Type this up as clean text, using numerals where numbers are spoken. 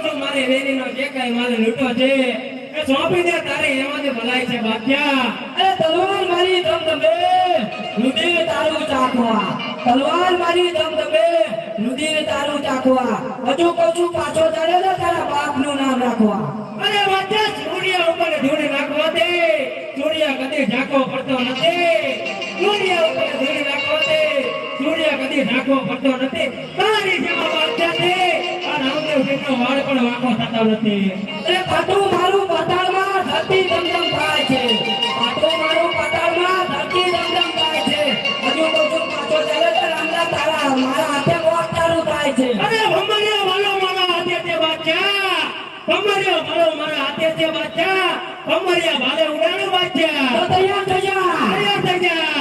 છું મારી વેરીનો જે કઈ મારે લૂંટો છે એ સોંપી દે તારે એમાંથી ભલાઈ છે બાદશાહ. અરે તલવાર મારી ધમધમે રુધિર તારું ચાખવા, તલવાર મારી ધમધમે રુધિર તારું ચાખવા. હજુ કહું છું પાછો ચાલે ને તારા બાપનું નામ રાખવા. અરે બાદશાહ ચૂડિયા ઉપર ધૂળી નાખવા દે, ચૂડિયા કદી ઝાંકો પડતો નથી, ચૂડિયા ઉપર ધૂળી નાખવા દે, ચૂડિયા કદી ઝાંકો પડતો નથી. તારી જેવા બાદશાહ છે આ રામદેવ જેટલો વાળ પણ વાંકો થતો નથી. અરે પાટું મારું પાતાળમાં ધરતી ધમધમ થાય છે, પાટું મારું પાતાળમાં ધરતી ધમધમ થાય છે. હજુ કહું છું પાછો ચાલે ને રામના તારા મારા હાથે મોત તારું થાય છે. અરે ભમરિયો મારો મારા હાથે છે બાદશાહ, ભમરિયો મારો મારા હાથે છે બાદશાહ, ભમરિયા ભાલે ઉડાડું બાદશાહ. તો તૈયાર થઈ જા. તૈયાર થઈ જા.